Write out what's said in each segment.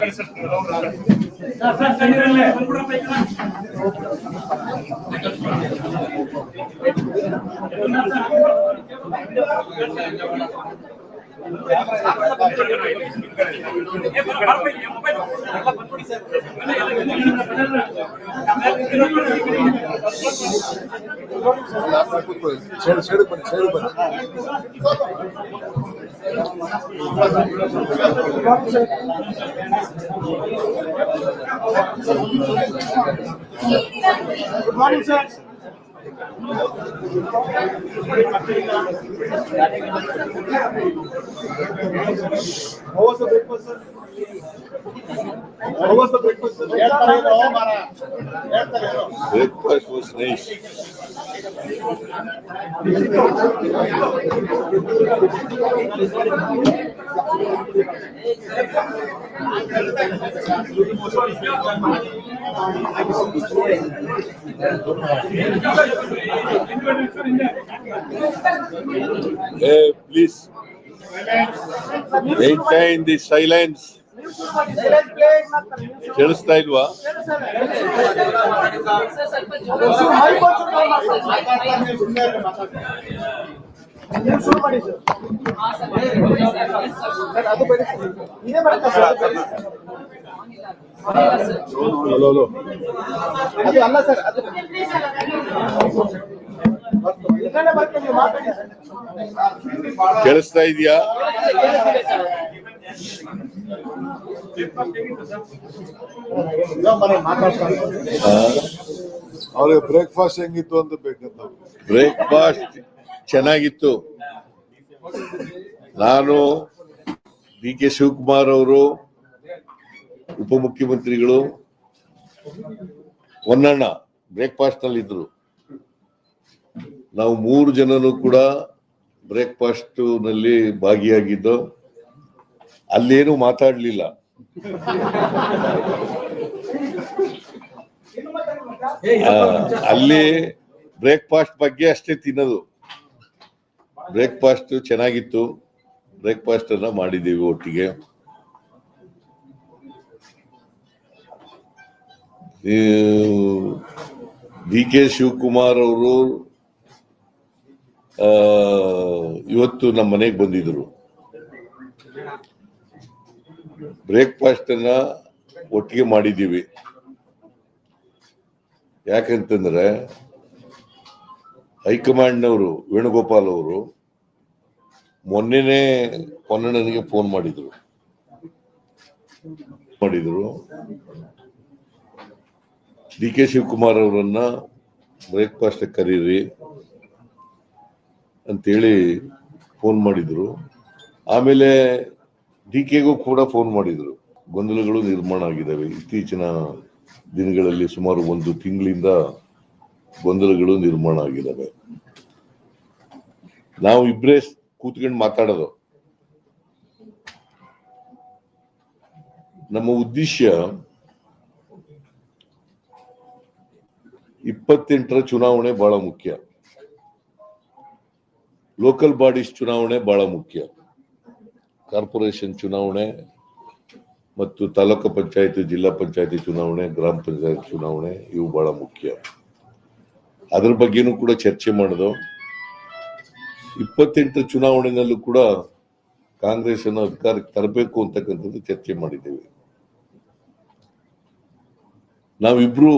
Good morning, sir. How was the breakfast, sir? How was the breakfast, sir? Breakfast was nice. Hey, please. Maintain the silence. ಕೇಳಿಸ್ತಾ ಇಲ್ವಾ? ಅಲ್ಲ sir, ಕೇಳಿಸ್ತಾ ಇದೆಯಾ? ಅವ್ರಿಗೆ breakfast ಹೆಂಗಿತ್ತು ಅಂತ ಬೇಕಂತ. ಬ್ರೇಕ್ಫಾಸ್ಟ್ ಚೆನ್ನಾಗಿತ್ತು. ನಾನು ಡಿ.ಕೆ. ಶಿವಕುಮಾರ್ ಅವರು, ಉಪಮುಖ್ಯಮಂತ್ರಿಗಳು, ಹೊನ್ನಣ್ಣ ಬ್ರೇಕ್ಫಾಸ್ಟ್ ನಲ್ಲಿ ಇದ್ರು. ನಾವು 3 ಜನನು ಕೂಡ ಬ್ರೇಕ್ಫಾಸ್ಟ್ ನಲ್ಲಿ ಭಾಗಿಯಾಗಿದ್ದು. ಅಲ್ಲೇನು ಮಾತಾಡ್ಲಿಲ್ಲ. ಅಲ್ಲಿ ಬ್ರೇಕ್ಫಾಸ್ಟ್ ಬಗ್ಗೆ ಅಷ್ಟೇ ತಿನ್ನೋದು. ಬ್ರೇಕ್ಫಾಸ್ಟ್ ಚೆನ್ನಾಗಿತ್ತು. ಬ್ರೇಕ್ಫಾಸ್ಟ್ ಅನ್ನ ಮಾಡಿದ್ದೀವಿ ಒಟ್ಟಿಗೆ. ಡಿ.ಕೆ. ಶಿವಕುಮಾರ್ ಅವರು ಇವತ್ತು ನಮ್ಮ ಮನೆಗೆ ಬಂದಿದ್ರು. ಬ್ರೇಕ್ಫಾಸ್ಟ್ ಅನ್ನ ಒಟ್ಟಿಗೆ ಮಾಡಿದ್ದೀವಿ. ಯಾಕಂತಂದ್ರೆ ಹೈಕಮಾಂಡ್ನವರು ವೇಣುಗೋಪಾಲ್ ಅವರು ಮೊನ್ನೆನೇ ಹೊನ್ನಣ್ಣನಿಗೆ ಫೋನ್ ಮಾಡಿದ್ರು. ಡಿ.ಕೆ. ಶಿವಕುಮಾರ್ ಅವರನ್ನ ಬ್ರೇಕ್ಫಾಸ್ಟ್ ಕರೀರಿ ಅಂತೇಳಿ ಫೋನ್ ಮಾಡಿದ್ರು. ಆಮೇಲೆ ಡಿ.ಕೆ.ಗೂ ಕೂಡ ಫೋನ್ ಮಾಡಿದ್ರು. ಗೊಂದಲಗಳು ನಿರ್ಮಾಣ ಆಗಿದ್ದಾವೆ. ಇತ್ತೀಚಿನ ದಿನಗಳಲ್ಲಿ ಸುಮಾರು 1 ತಿಂಗಳಿಂದ ಗೊಂದಲಗಳು ನಿರ್ಮಾಣ ಆಗಿದ್ದಾವೆ. ನಾವು ಇಬ್ಬರೇ ಕೂತ್ಕೊಂಡು ಮಾತಾಡೋದು. ನಮ್ಮ ಉದ್ದೇಶ 28ರ ಚುನಾವಣೆ ಬಹಳ ಮುಖ್ಯ. ಲೋಕಲ್ ಬಾಡೀಸ್ ಚುನಾವಣೆ ಬಹಳ ಮುಖ್ಯ. ಕಾರ್ಪೊರೇಷನ್ ಚುನಾವಣೆ ಮತ್ತು ತಾಲೂಕು ಪಂಚಾಯತಿ, ಜಿಲ್ಲಾ ಪಂಚಾಯತಿ ಚುನಾವಣೆ, ಗ್ರಾಮ ಪಂಚಾಯತ್ ಚುನಾವಣೆ ಇವು ಬಹಳ ಮುಖ್ಯ. ಅದ್ರ ಬಗ್ಗೆನೂ ಕೂಡ ಚರ್ಚೆ ಮಾಡಿದೋ. 28 ಚುನಾವಣೆಯಲ್ಲೂ ಕೂಡ ಕಾಂಗ್ರೆಸ್ ಅನ್ನು ಅಧಿಕಾರಕ್ಕೆ ತರಬೇಕು ಅಂತಕ್ಕಂಥದ್ದು ಚರ್ಚೆ ಮಾಡಿದ್ದೇವೆ. ನಾವಿಬ್ರು,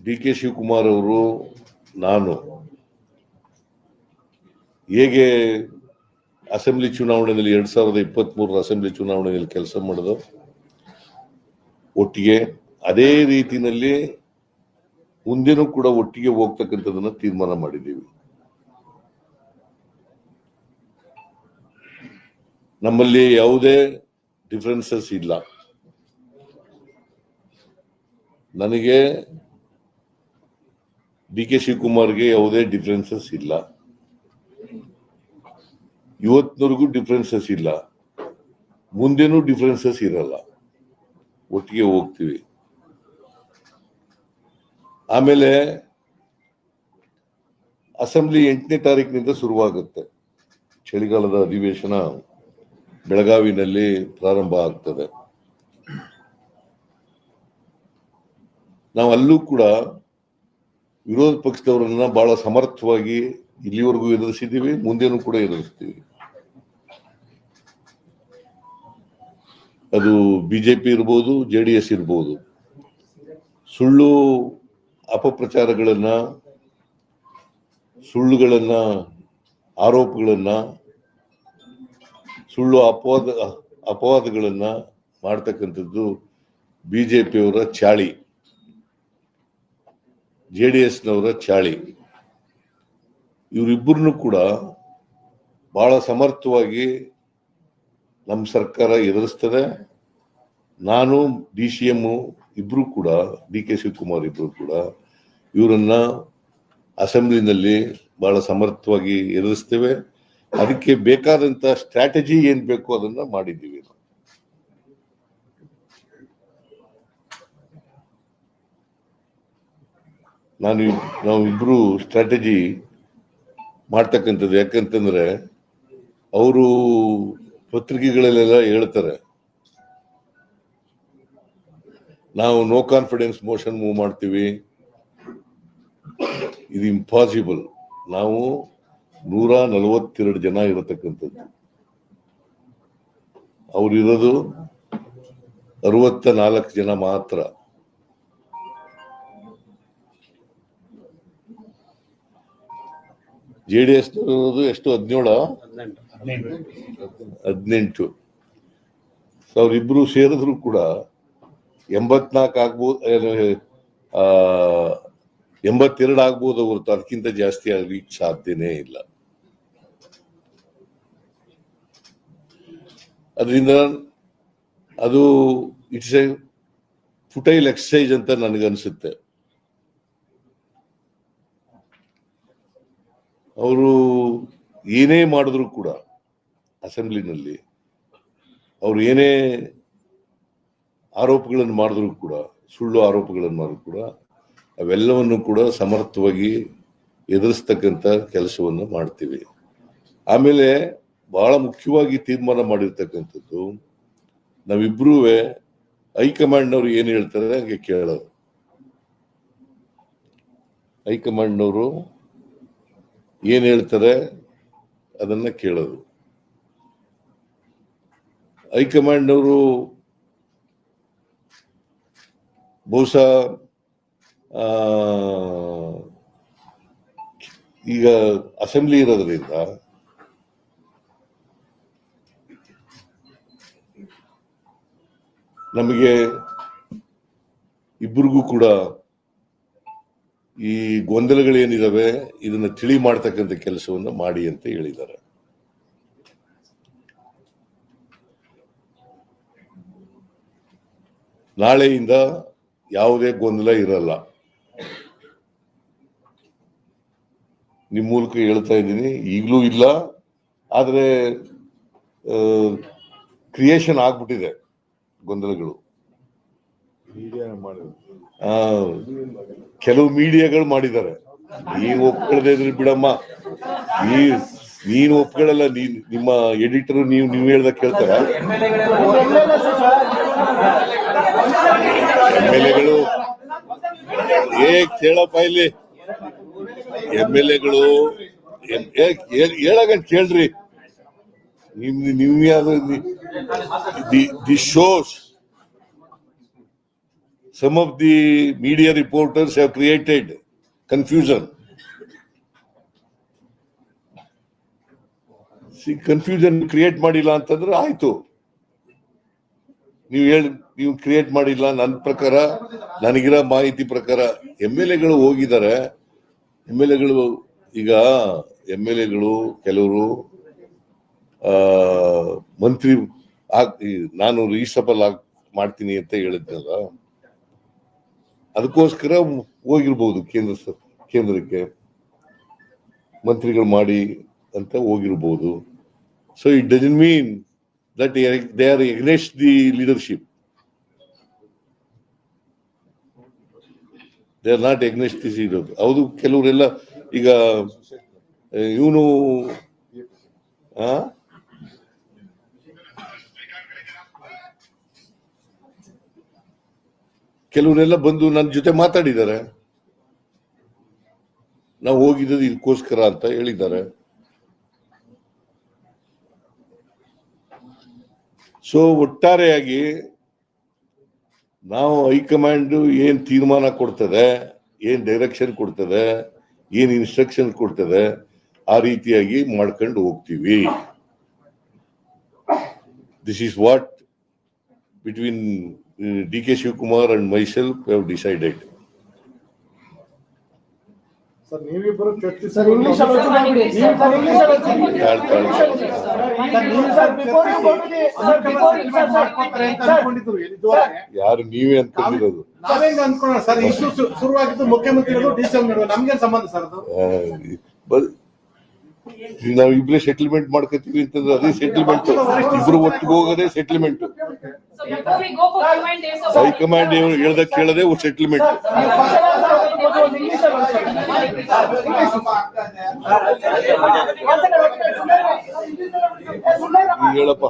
ಡಿ.ಕೆ. ಶಿವಕುಮಾರ್ ಅವರು, ನಾನು, ಹೇಗೆ ಅಸೆಂಬ್ಲಿ ಚುನಾವಣೆಯಲ್ಲಿ 2023 ಅಸೆಂಬ್ಲಿ ಚುನಾವಣೆಯಲ್ಲಿ ಕೆಲಸ ಮಾಡೋದು ಒಟ್ಟಿಗೆ, ಅದೇ ರೀತಿಯಲ್ಲಿ ಮುಂದೆನೂ ಕೂಡ ಒಟ್ಟಿಗೆ ಹೋಗ್ತಕ್ಕಂಥದನ್ನ ತೀರ್ಮಾನ ಮಾಡಿದ್ದೀವಿ. ನಮ್ಮಲ್ಲಿ ಯಾವುದೇ ಡಿಫರೆನ್ಸಸ್ ಇಲ್ಲ. ನನಗೆ ಡಿ.ಕೆ. ಶಿವಕುಮಾರ್ಗೆ ಯಾವುದೇ ಡಿಫರೆನ್ಸಸ್ ಇಲ್ಲ. ಇವತ್ತಿನವರೆಗೂ ಡಿಫರೆನ್ಸಸ್ ಇಲ್ಲ. ಮುಂದೇನೂ ಡಿಫರೆನ್ಸಸ್ ಇರಲ್ಲ. ಒಟ್ಟಿಗೆ ಹೋಗ್ತೀವಿ. ಆಮೇಲೆ ಅಸೆಂಬ್ಲಿ 8ನೇ ತಾರೀಕಿನಿಂದ ಶುರುವಾಗುತ್ತೆ. ಚಳಿಗಾಲದ ಅಧಿವೇಶನ ಬೆಳಗಾವಿನಲ್ಲಿ ಪ್ರಾರಂಭ ಆಗ್ತದೆ. ನಾವು ಅಲ್ಲೂ ಕೂಡ ವಿರೋಧ ಪಕ್ಷದವರನ್ನ ಬಹಳ ಸಮರ್ಥವಾಗಿ ಇಲ್ಲಿವರೆಗೂ ಎದುರಿಸಿದ್ದೀವಿ, ಮುಂದೇನೂ ಕೂಡ ಎದುರಿಸ್ತೀವಿ. ಅದು ಬಿಜೆಪಿ ಇರ್ಬೋದು, JDS ಇರ್ಬೋದು. ಸುಳ್ಳು ಅಪಪ್ರಚಾರಗಳನ್ನ, ಸುಳ್ಳುಗಳನ್ನ, ಆರೋಪಗಳನ್ನ, ಸುಳ್ಳು ಅಪವಾದಗಳನ್ನ ಮಾಡ್ತಕ್ಕಂಥದ್ದು ಬಿಜೆಪಿಯವರ ಚಾಳಿ, JDSನವರ ಚಾಳಿ. ಇವರಿಬ್ಬರನ್ನು ಕೂಡ ಬಹಳ ಸಮರ್ಥವಾಗಿ ನಮ್ಮ ಸರ್ಕಾರ ಎದುರಿಸ್ತದೆ. ನಾನು DCM ಇಬ್ರು ಕೂಡ, DK ಶಿವಕುಮಾರ್ ಇಬ್ರು ಕೂಡ ಇವರನ್ನ ಅಸೆಂಬ್ಲಿನಲ್ಲಿ ಬಹಳ ಸಮರ್ಥವಾಗಿ ಎದುರಿಸ್ತೇವೆ. ಅದಕ್ಕೆ ಬೇಕಾದಂತ ಸ್ಟ್ರಾಟಜಿ ಏನ್ ಬೇಕು ಅದನ್ನ ಮಾಡಿದ್ದೀವಿ. ನಾವಿಬ್ರು ಸ್ಟ್ರಾಟಜಿ ಮಾಡ್ತಕ್ಕಂಥದ್ದು. ಯಾಕಂತಂದ್ರೆ ಅವರು ಪತ್ರಿಕೆಗಳಲ್ಲೆಲ್ಲ ಹೇಳ್ತಾರೆ, ನಾವು ನೋ ಕಾನ್ಫಿಡೆನ್ಸ್ ಮೋಷನ್ ಮೂವ್ ಮಾಡ್ತೀವಿ. ಇದು ಇಂಪಾಸಿಬಲ್. ನಾವು 142 ಜನ ಇರತಕ್ಕಂಥದ್ದು, ಅವರಿರೋದು 64 ಜನ ಮಾತ್ರ. JDS ಇರೋದು ಎಷ್ಟು? 18. ಅವರಿಬ್ರು ಸೇರಿದ್ರು ಕೂಡ 84 ಆಗ್ಬೋದು, 82 ಆಗ್ಬೋದು ಹೊರತು ಅದಕ್ಕಿಂತ ಜಾಸ್ತಿ ಆಗ್ಲಿಕ್ಕೆ ಸಾಧ್ಯನೇ ಇಲ್ಲ. ಅದರಿಂದ ಅದು ಇಟ್ಸ್ ಎ ಫುಟೈಲ್ ಎಕ್ಸರ್ಸೈಸ್ ಅಂತ ನನಗನ್ಸುತ್ತೆ. ಅವರು ಏನೇ ಮಾಡಿದ್ರು ಕೂಡ ಅಸೆಂಬ್ಲಿನಲ್ಲಿ, ಅವ್ರು ಏನೇ ಆರೋಪಗಳನ್ನು ಮಾಡಿದ್ರು ಕೂಡ, ಸುಳ್ಳು ಆರೋಪಗಳನ್ನು ಮಾಡಿದ್ರು ಕೂಡ, ಅವೆಲ್ಲವನ್ನು ಕೂಡ ಸಮರ್ಥವಾಗಿ ಎದುರಿಸ್ತಕ್ಕಂಥ ಕೆಲಸವನ್ನು ಮಾಡ್ತೀವಿ. ಆಮೇಲೆ ಬಹಳ ಮುಖ್ಯವಾಗಿ ತೀರ್ಮಾನ ಮಾಡಿರ್ತಕ್ಕಂಥದ್ದು, ನಾವಿಬ್ರೂ ಹೈಕಮಾಂಡ್ನವ್ರು ಏನ್ ಹೇಳ್ತಾರೆ ಹಾಗೆ ಕೇಳೋದು. ಹೈಕಮಾಂಡ್ನವರು ಏನ್ ಹೇಳ್ತಾರೆ ಅದನ್ನ ಕೇಳೋದು. ಹೈಕಮಾಂಡ್ನವರು ಬಹುಶಃ ಈಗ ಅಸೆಂಬ್ಲಿ ಇರೋದ್ರಿಂದ ನಮಗೆ ಇಬ್ಬರಿಗೂ ಕೂಡ ಈ ಗೊಂದಲಗಳೇನಿದಾವೆ ಇದನ್ನ ತಿಳಿ ಮಾಡ್ತಕ್ಕಂಥ ಕೆಲಸವನ್ನು ಮಾಡಿ ಅಂತ ಹೇಳಿದ್ದಾರೆ. ನಾಳೆಯಿಂದ ಯಾವುದೇ ಗೊಂದಲ ಇರಲ್ಲ. ನಿಮ್ಮ ಮೂಲಕ ಹೇಳ್ತಾ ಇದ್ದೀನಿ, ಈಗಲೂ ಇಲ್ಲ, ಆದ್ರೆ ಕ್ರಿಯೇಷನ್ ಆಗ್ಬಿಟ್ಟಿದೆ ಗೊಂದಲಗಳು. ಕೆಲವು ಮೀಡಿಯಾಗಳು ಮಾಡಿದ್ದಾರೆ. ನೀವು ಒಪ್ಕೊಳ್ಳದೆ ಇದ್ರಿ ಬಿಡಮ್ಮ, ನೀನು ಒಪ್ಕೊಳ್ಳಲ್ಲ. ನಿಮ್ಮ ಎಡಿಟರ್ ನೀವು ಹೇಳ್ದ ಕೇಳ್ತಾರ? MLA-ಗಳು ಕೇಳಪ್ಪ ಇಲ್ಲಿ. MLA-ಗಳು ಹೇಳಗಂತ ಕೇಳ್ರಿ. ನೀವು ಯಾವ್ದು the shows some of the media reporters have created confusion. Confusion create ಮಾಡಿಲ್ಲ ಅಂತಂದ್ರೆ ಆಯ್ತು. ನೀವು ಕ್ರಿಯೇಟ್ ಮಾಡಿಲ್ಲ. ನನ್ನ ಪ್ರಕಾರ, ನನಗಿರೋ ಮಾಹಿತಿ ಪ್ರಕಾರ MLA-ಗಳು ಹೋಗಿದ್ದಾರೆ. MLA-ಗಳು ಈಗ MLA-ಗಳು ಕೆಲವರು ಮಂತ್ರಿ ನಾನು ರೀಸಬಲ್ ಮಾಡ್ತೀನಿ ಅಂತ ಹೇಳಿದ್ನಲ್ಲ, ಅದಕ್ಕೋಸ್ಕರ ಹೋಗಿರ್ಬೋದು ಕೇಂದ್ರಕ್ಕೆ ಮಂತ್ರಿಗಳು ಮಾಡಿ ಅಂತ ಹೋಗಿರ್ಬೋದು. So it doesn't mean that they are against the leadership. They are not against this ಇರೋದು. ಹೌದು, ಕೆಲವರೆಲ್ಲ ಈಗ ಇವನು ಕೆಲವರೆಲ್ಲ ಬಂದು ನನ್ನ ಜೊತೆ ಮಾತಾಡಿದ್ದಾರೆ. ನಾವು ಹೋಗಿದ್ದು ಇದಕ್ಕೋಸ್ಕರ ಅಂತ ಹೇಳಿದ್ದಾರೆ. ಸೊ ಒಟ್ಟಾರೆಯಾಗಿ ನಾವು ಹೈಕಮಾಂಡ್ ಏನ್ ತೀರ್ಮಾನ ಕೊಡ್ತದೆ, ಏನ್ ಡೈರೆಕ್ಷನ್ ಕೊಡ್ತದೆ, ಏನ್ ಇನ್ಸ್ಟ್ರಕ್ಷನ್ ಕೊಡ್ತದೆ, ಆ ರೀತಿಯಾಗಿ ಮಾಡ್ಕೊಂಡು ಹೋಗ್ತೀವಿ. This is what between DK. Shivakumar and myself have decided. Sir ನೀವಿಬ್ಬರು ಚರ್ಚಿಸಿ ಸರ್ ಇಂಗ್ಲಿಷ್ ಅಲ್ಲಿ ಒತ್ತು ಮಾಡ್ಬಿಡಿ. ಸರ್ ಇಂಗ್ಲಿಷ್ ಅಲ್ಲಿ ಒತ್ತು ಮಾಡ್ಬಿಡಿ. ಮಾಡ್ಕೊತಾರೆ ಅಂತ ಅನ್ಕೊಂಡಿದ್ರು ಇದುವರೆಗೆ. ಯಾರು ನೀವೇ ಅನ್ಕೊಂಡಿರೋದು? ನಾವೇಂಗ ಅನ್ಕೊಳ್ಳೋಣ ಸರ್, ಇಶ್ಯೂ ಶುರುವಾಗಿದ್ದು ಮುಖ್ಯಮಂತ್ರಿಗಳು ಡಿ.ಸಿ ನಡುವೆ, ನಮ್ಗೇನ್ ಸಂಬಂಧ ಸರ್ ಅದು? ನಾವು ಇಬ್ರೇ ಸೆಟಲ್ಮೆಂಟ್ ಮಾಡ್ಕೊತೀವಿ ಅಂತಂದ್ರೆ ಅದೇ ಸೆಟಲ್ಮೆಂಟ್. ಇಬ್ರು ಒಟ್ಟಿಗೆ ಹೋಗೋದೇ ಸೆಟಲ್ಮೆಂಟ್. ಹೈಕಮಾಂಡ್ ಹೇಳ್ದ ಕೇಳದೆ ಸೆಟಲ್ಮೆಂಟ್. ಹೇಳಪ್ಪ.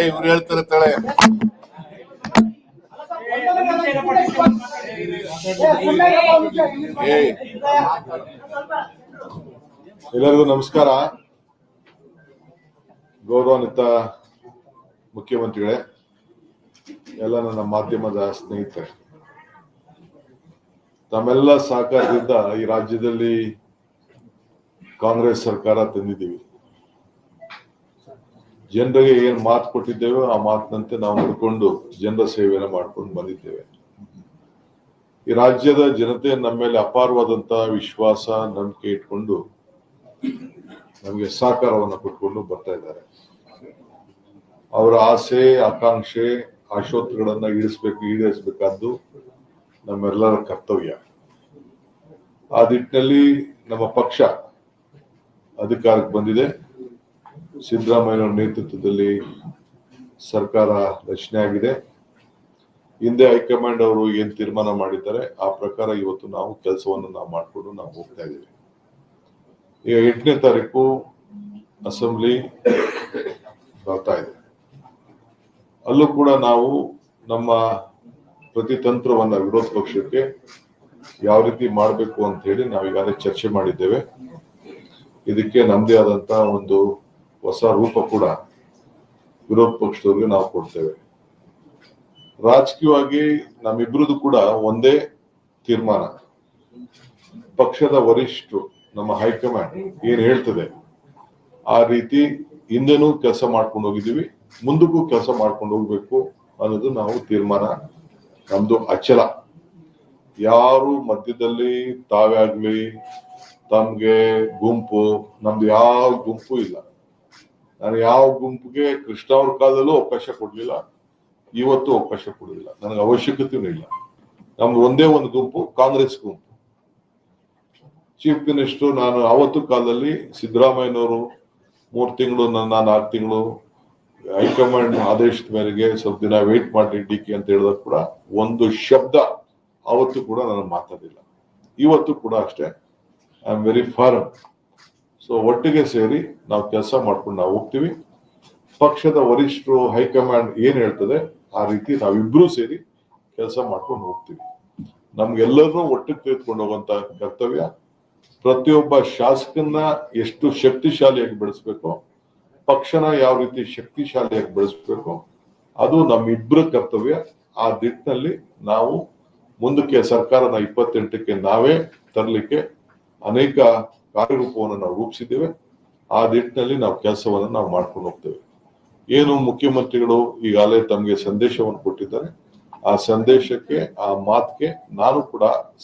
ಇವ್ರು ಹೇಳ್ತಾರೆ ತಳೆ. ಎಲ್ಲರಿಗೂ ನಮಸ್ಕಾರ. ಗೌರವಾನ್ವಿತ ಮುಖ್ಯಮಂತ್ರಿಗಳೇ, ಎಲ್ಲ ನನ್ನ ಮಾಧ್ಯಮದ ಸ್ನೇಹಿತರೆ, ತಮ್ಮೆಲ್ಲ ಸಹಕಾರದಿಂದ ಈ ರಾಜ್ಯದಲ್ಲಿ ಕಾಂಗ್ರೆಸ್ ಸರ್ಕಾರ ತಂದಿದ್ದೀವಿ. ಜನರಿಗೆ ಏನ್ ಮಾತು ಕೊಟ್ಟಿದ್ದೇವೆ ಆ ಮಾತಿನಂತೆ ನಾವು ನಡ್ಕೊಂಡು ಜನರ ಸೇವೆಯನ್ನು ಮಾಡ್ಕೊಂಡು ಬಂದಿದ್ದೇವೆ. ಈ ರಾಜ್ಯದ ಜನತೆ ನಮ್ಮ ಮೇಲೆ ಅಪಾರವಾದಂತ ವಿಶ್ವಾಸ, ನಂಬಿಕೆ ಇಟ್ಕೊಂಡು ನಮಗೆ ಸಹಕಾರವನ್ನು ಕೊಟ್ಕೊಂಡು ಬರ್ತಾ ಇದ್ದಾರೆ. ಅವರ ಆಸೆ, ಆಕಾಂಕ್ಷೆ, ಆಶೋತ್ತರಗಳನ್ನ ಈಡೇರಿಸಬೇಕಾದ್ದು ನಮ್ಮೆಲ್ಲರ ಕರ್ತವ್ಯ. ಆ ನಿಟ್ಟಿನಲ್ಲಿ ನಮ್ಮ ಪಕ್ಷ ಅಧಿಕಾರಕ್ಕೆ ಬಂದಿದೆ. ಸಿದ್ದರಾಮಯ್ಯ ನೇತೃತ್ವದಲ್ಲಿ ಸರ್ಕಾರ ರಚನೆ ಆಗಿದೆ. ಹಿಂದೆ ಹೈಕಮಾಂಡ್ ಅವರು ಏನ್ ತೀರ್ಮಾನ ಮಾಡಿದ್ದಾರೆ ಆ ಪ್ರಕಾರ ಇವತ್ತು ನಾವು ಕೆಲಸವನ್ನು ಮಾಡ್ಕೊಂಡು ನಾವು ಹೋಗ್ತಾ ಇದ್ದೀವಿ. ಈಗ 8ನೇ ತಾರೀಕು ಅಸೆಂಬ್ಲಿ ಬರ್ತಾ ಇದೆ. ಅಲ್ಲೂ ಕೂಡ ನಾವು ನಮ್ಮ ಪ್ರತಿತಂತ್ರವನ್ನ ವಿರೋಧ ಪಕ್ಷಕ್ಕೆ ಯಾವ ರೀತಿ ಮಾಡಬೇಕು ಅಂತ ಹೇಳಿ ನಾವು ಈಗಾಗಲೇ ಚರ್ಚೆ ಮಾಡಿದ್ದೇವೆ. ಇದಕ್ಕೆ ನಮ್ದೇ ಆದಂತ ಒಂದು ಹೊಸ ರೂಪ ಕೂಡ ವಿರೋಧ ಪಕ್ಷದವರಿಗೆ ನಾವು ಕೊಡ್ತೇವೆ. ರಾಜಕೀಯವಾಗಿ ನಮ್ಮಿಬ್ರದ್ದು ಕೂಡ ಒಂದೇ ತೀರ್ಮಾನ. ಪಕ್ಷದ ವರಿಷ್ಠರು, ನಮ್ಮ ಹೈಕಮಾಂಡ್ ಏನ್ ಹೇಳ್ತದೆ ಆ ರೀತಿ ಹಿಂದೆನೂ ಕೆಲಸ ಮಾಡ್ಕೊಂಡು ಹೋಗಿದ್ದೀವಿ, ಮುಂದಕ್ಕೂ ಕೆಲಸ ಮಾಡ್ಕೊಂಡು ಹೋಗ್ಬೇಕು ಅನ್ನೋದು ನಾವು ತೀರ್ಮಾನ. ನಮ್ದು ಅಚಲ. ಯಾರು ಮಧ್ಯದಲ್ಲಿ ತಾವೇ ಆಗ್ಲಿ, ತಮ್ಗೆ ಗುಂಪು, ನಮ್ದು ಯಾವ ಗುಂಪು ಇಲ್ಲ. ನಾನು ಯಾವ ಗುಂಪಿಗೆ ಕೃಷ್ಣ ಅವ್ರ ಕಾಲದಲ್ಲೂ ಅವಕಾಶ ಕೊಡ್ಲಿಲ್ಲ, ಇವತ್ತು ಅವಕಾಶ ಕೊಡಲಿಲ್ಲ. ನನಗೆ ಅವಶ್ಯಕತೆನೂ ಇಲ್ಲ. ನಮ್ದು ಒಂದೇ ಒಂದು ಗುಂಪು, ಕಾಂಗ್ರೆಸ್ ಗುಂಪು. ಚೀಫ್ ಮಿನಿಸ್ಟರ್ ನಾನು ಅವತ್ತು ಕಾಲದಲ್ಲಿ ಸಿದ್ದರಾಮಯ್ಯನವರು 3 ತಿಂಗಳು, ನನ್ನ 4 ತಿಂಗಳು ಹೈಕಮಾಂಡ್ ಆದೇಶದ ಮೇರೆಗೆ ಸ್ವಲ್ಪ ದಿನ ವೇಟ್ ಮಾಡಿ ಡಿಕೆ ಅಂತ ಹೇಳಿದಾಗ ಕೂಡ ಒಂದು ಶಬ್ದ ಅವತ್ತು ಕೂಡ ನಾನು ಮಾತಾಡಿಲ್ಲ. ಇವತ್ತು ಕೂಡ ಅಷ್ಟೇ. I am very firm. So ಒಟ್ಟಿಗೆ ಸೇರಿ ನಾವು ಕೆಲಸ ಮಾಡ್ಕೊಂಡು ನಾವು ಹೋಗ್ತೀವಿ. ಪಕ್ಷದ ವರಿಷ್ಠರು, ಹೈಕಮಾಂಡ್ ಏನ್ ಹೇಳ್ತದೆ ಆ ರೀತಿ ನಾವಿಬ್ರು ಸೇರಿ ಕೆಲಸ ಮಾಡ್ಕೊಂಡು ಹೋಗ್ತೀವಿ. ನಮ್ಗೆಲ್ಲರನ್ನೂ ಒಟ್ಟಿಗೆ ತೆಗೆದುಕೊಂಡು ಹೋಗುವಂತ ಕರ್ತವ್ಯ. ಪ್ರತಿಯೊಬ್ಬ ಶಾಸಕನ್ನ ಎಷ್ಟು ಶಕ್ತಿಶಾಲಿಯಾಗಿ ಬೆಳೆಸ್ಬೇಕು, ಪಕ್ಷನ ಯಾವ ರೀತಿ ಶಕ್ತಿಶಾಲಿಯಾಗಿ ಬೆಳೆಸ್ಬೇಕು, ಅದು ನಮ್ಮಿಬ್ಬರ ಕರ್ತವ್ಯ. ಆ ನಿಟ್ಟಿನಲ್ಲಿ ನಾವು ಮುಂದಕ್ಕೆ ಸರ್ಕಾರನ 28ಕ್ಕೆ ನಾವೇ ತರಲಿಕ್ಕೆ ಅನೇಕ ಕಾರ್ಯರೂಪವನ್ನು ನಾವು ರೂಪಿಸಿದ್ದೇವೆ. ಆ ನಿಟ್ಟಿನಲ್ಲಿ ನಾವು ಕೆಲಸವನ್ನು ನಾವು ಮಾಡ್ಕೊಂಡು ಹೋಗ್ತೇವೆ. ಏನು ಮುಖ್ಯಮಂತ್ರಿಗಳು ಈಗಾಗಲೇ ತಮಗೆ ಸಂದೇಶವನ್ನು ಕೊಟ್ಟಿದ್ದಾರೆ, ಆ ಸಂದೇಶಕ್ಕೆ, ಆ ಮಾತಿಗೆ ನಾನು ಕೂಡ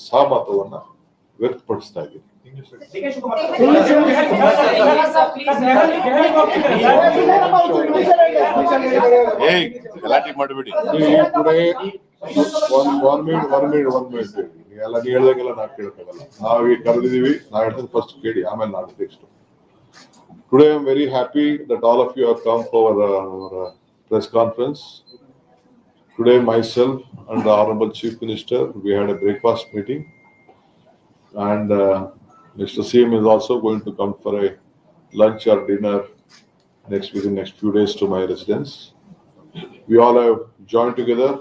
ಸಹಮತವನ್ನ ವ್ಯಕ್ತಪಡಿಸ್ತಾ ಇದ್ದೀನಿ. ಗಲಾಟೆ ಮಾಡಬೇಡಿ. ಎಲ್ಲ ನೀವು ಹೇಳ್ದಂಗೆಲ್ಲ ನಾವು ಕೇಳಕ್ಕಾಗಲ್ಲ. ನಾವು ಈಗ ಕರೆದಿದ್ದೀವಿ, ನಾವು ಹೇಳ್ತೀನಿ ಫಸ್ಟ್ ಕೇಳಿ, ಆಮೇಲೆ ನಾವು next. Today I am very happy that all of you have come for our press conference. Today myself and the Honorable Chief Minister, we had a breakfast meeting, and Mr. CM is also going to come for a lunch or dinner within next few days to my residence. We all have joined together.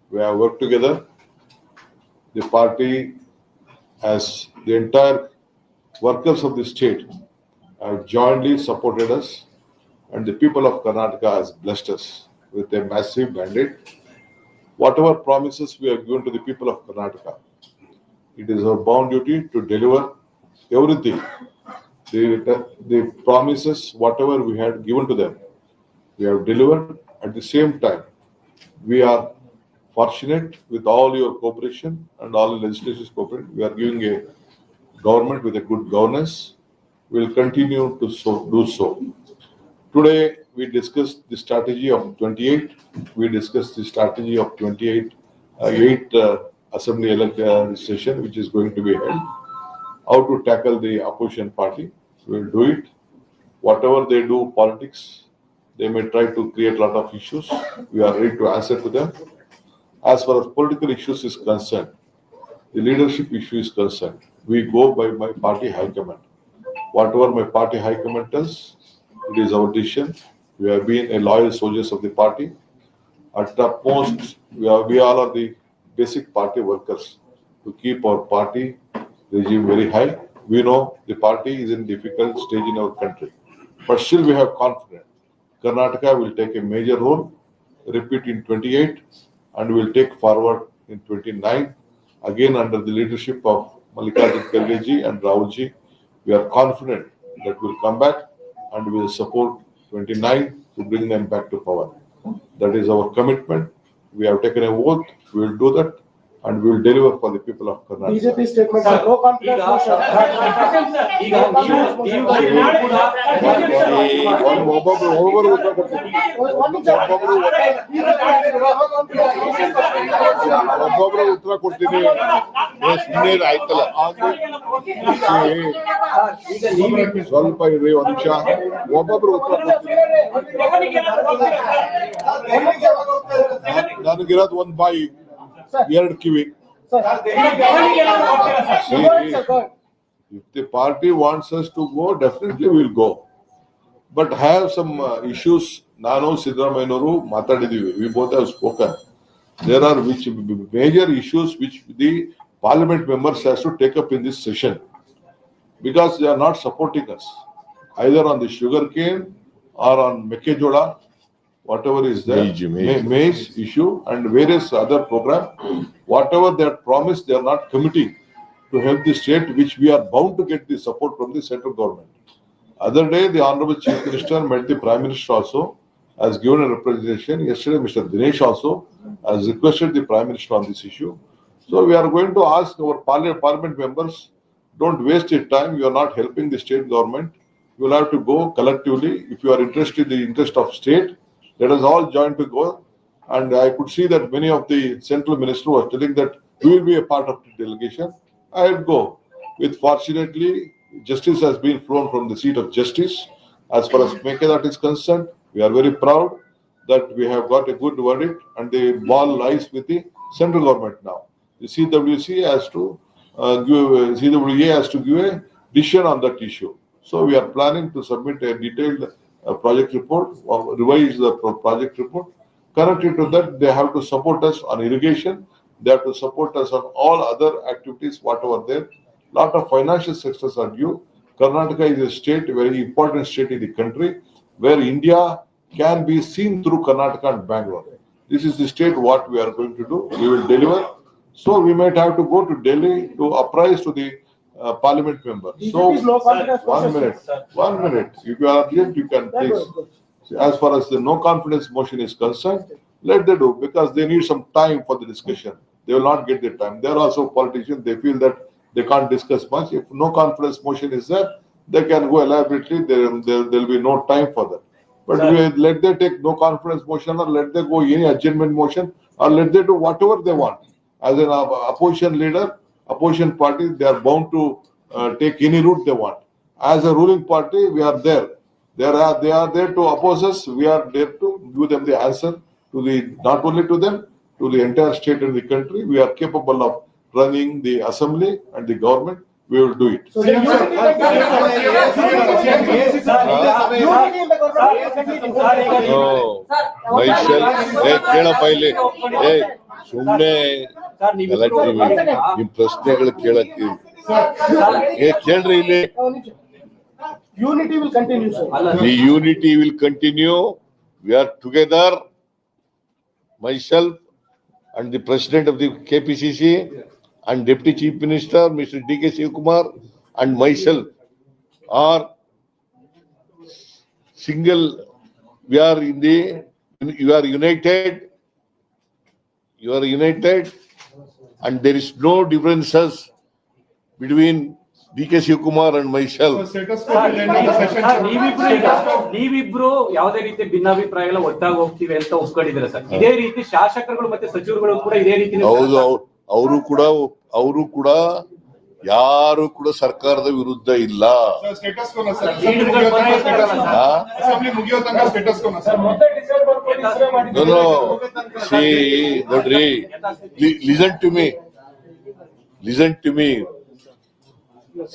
We have worked together. The party, as the entire workers of the state, have jointly supported us, and the people of Karnataka has blessed us with a massive mandate. Whatever promises we have given to the people of Karnataka, it is our bound duty to deliver everything. The promises, whatever we had given to them, we have delivered. At the same time, we are fortunate with all your cooperation and all the legislature's cooperation. We are giving a government with a good governance. We will continue to do so. Today, we discussed the strategy of 28. We discussed the strategy of 8 assembly session, which is going to be held. How to tackle the opposition party. We will do it. Whatever they do, politics, they may try to create a lot of issues. We are ready to answer to them. As far as political issues is concerned, the leadership issue is concerned, we go by my party high command. Whatever my party high command does, it is our decision. We have been a loyal soldiers of the party. At the most, we all are the basic party workers to keep our party regime very high. We know the party is in difficult stage in our country, but still we have confidence. Karnataka will take a major role, repeat in 28, and will take forward in 29. Again, under the leadership of Mallikarjun Kharge ji and Rahul ji, we are confident that we will come back and we will support 29 to bring them back to power. That is our commitment. We have taken an oath. We will do that, and we will deliver for the people of Karnataka. BJP statement, sir. No confidence motion. ಒಬ್ಬೊಬ್ರು ಉತ್ತರ ಕೊಡ್ತೀನಿ. ಆಯ್ತಲ್ಲ ಸ್ವಲ್ಪ ಇರ್ರಿ ಒಂದ್ ನಿಮಿಷ. ಒಬ್ಬೊಬ್ರು ಉತ್ತರ ಕೊಡ್ತೀನಿ. ನನಗಿರೋದು ಒಂದ್ ಬಾಯಿ, ಎರಡು ಕಿವಿ. If the party wants us to go, definitely we will go. But have some issues. Nanu Siddaramayyanoru matadidivi. We both have spoken. There are major issues which the parliament members has to take up in this session, because they are not supporting us either on the sugarcane or on Mekkejoda, whatever is there, maize issue and various other program. Whatever they are promised, they are not committing to help the state, which we are bound to get the support from the central government. Other day, the Honorable Chief Minister met the Prime Minister also, has given a representation. Yesterday, Mr. Dinesh also has requested the Prime Minister on this issue. So we are going to ask our parliament members, don't waste your time. You are not helping the state government. You will have to go collectively. If you are interested in the interest of state, let us all join to go. And I could see that many of the central ministers were telling that we will be a part of the delegation. I would go. With fortunately, justice has been flown from the seat of justice. As far as Mekkejoda is concerned, we are very proud that we have got a good verdict, and the ball lies with the central government now. The CWA has to give a decision on that issue. So we are planning to submit a detailed project report, or revise the project report. Connected to that, they have to support us on irrigation. They have to support us on all other activities, whatever there. Lot of financial success are due. Karnataka is a state, a very important state in the country, where India can be seen through Karnataka and Bangalore. This is the state what we are going to do. We will deliver. So we might have to go to Delhi to apprise to the parliament members. So one minute. If you are urgent, you can please. As far as the no confidence motion is concerned, let them do, because they need some time for the discussion. They will not get the time. They are also politicians. They feel that they can't discuss much. If no confidence motion is there, they can go elaborately. There will be no time for that. But let them take no confidence motion, or let them go any adjournment motion, or let them do whatever they want. As an opposition leader, opposition party, they are bound to take any route they want. As a ruling party, we are there. They are there to oppose us. We are there to give them the answer to the, not only to them, to the entire state and the country. We are capable of running the assembly and the government. We will do it. So, ಕೇಳಪ್ಪ ಇಲ್ಲಿ ಸುಮ್ನೆ ಗಲಾಟೆ ನಿಮ್ ಪ್ರಶ್ನೆಗಳು ಕೇಳಕ್ಕೆ ಕೇಳ್ರಿ ಇಲ್ಲಿ. Unity will continue, sir. The unity will continue. We are together. Myself and the President of the KPCC and Deputy Chief Minister, Mr. D.K. Shivakumar, and myself are single. We are you are united. You are united, and there is no differences between D.K. Shivakumar and myself. ನೀವಿಬ್ರು ಯಾವುದೇ ರೀತಿ ಭಿನ್ನಾಭಿಪ್ರಾಯಗಳ ಒಟ್ಟಾಗಿ ಹೋಗ್ತೀವಿ ಅಂತ ಒಪ್ಕೊಂಡಿದ್ದೀರಾ sir? ಇದೇ ರೀತಿ ಶಾಸಕರುಗಳು ಮತ್ತೆ ಸಚಿವರುಗಳು ಕೂಡ ಇದೇ ರೀತಿ ಹೌದು, ಅವರು ಕೂಡ ಯಾರು ಕೂಡ ಸರ್ಕಾರದ ವಿರುದ್ಧ ಇಲ್ಲ. ನೋಡ್ರಿ, listen to me.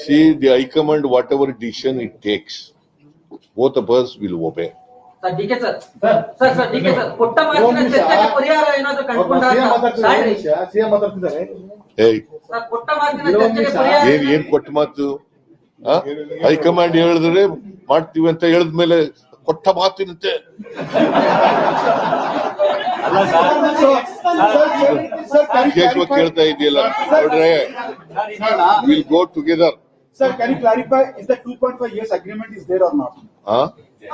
See, the High Command, whatever decision it takes, both of us will obey. Sir D K sir ಪುಟ್ಟ ಮಾತಿನ ಚರ್ಚೆಗೆ ಪರಿಹಾರ ಏನಾದ್ರು ಸಿಎಂ ಮಾತಾಡ್ತಿದ್ದಾರೆ. Hey, ಸರ್ ಪುಟ್ಟ ಮಾತಿನ ಚರ್ಚೆಗೆ ಪರಿಹಾರ ಏನ್ ಕೊಟ್ಟ ಮಾತು? ಹೈಕಮಾಂಡ್ ಹೇಳಿದ್ರೆ ಮಾಡ್ತೀವಿ ಅಂತ ಹೇಳಿದ್ಮೇಲೆ ಕೊಟ್ಟ ಮಾತಿನಂತೆ ವಿಶೇಷವಾಗಿ ಕೇಳ್ತಾ ಇದೆಯಲ್ಲ. ನೋಡ್ರೆ, will go together. Sir, can you clarify, is the 2.5 years agreement is there or not? Huh?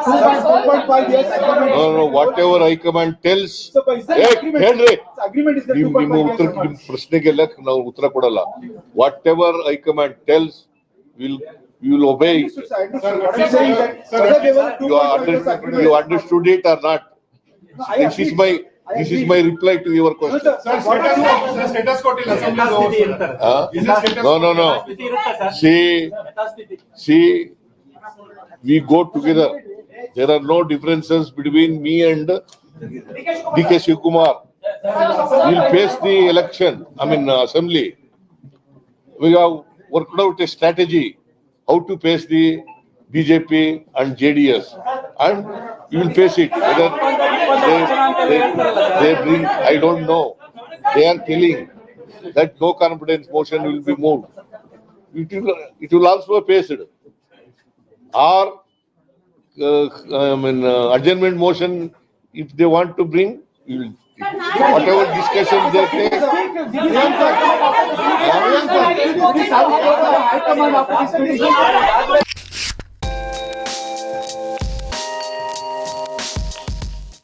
Sir, 2.5 years agreement. No, whatever High Command tells. Sir, but is there agreement? ಹೇಳ್ರಿ, Sir, agreement is there ನಿಮ್ಮ 2.5 years or ನಿಮ್ not? ಪ್ರಶ್ನೆಗೆಲ್ಲ ನಾವು ಉತ್ತರ ಕೊಡಲ್ಲ. Whatever High Command tells, will obey. Sir, I understood. What I'm saying that whether they were 2.5 years agreement. You understood it or not? No, I This is agree. my reply to your No, question. sir, what are you? Status ಕೊಟ್ಟಿಲ್ಲ ಯಥಾಸ್ಥಿತಿ ಇರ್ತಾರೆ. Huh? No. ಯಥಾಸ್ಥಿತಿ ಇರುತ್ತೆ sir. ಯಥಾಸ್ಥಿತಿ. See, we go together. There are no differences between me and D.K. Shivakumar. We'll face the election, assembly. We have worked out a strategy how to face the BJP and JDS, and we will face it. Whether they bring, I don't know. They are telling that no confidence motion will be moved. It will also be faced. Or adjournment motion, if they want to bring, we will. Whatever discussion they take. High command after this meeting.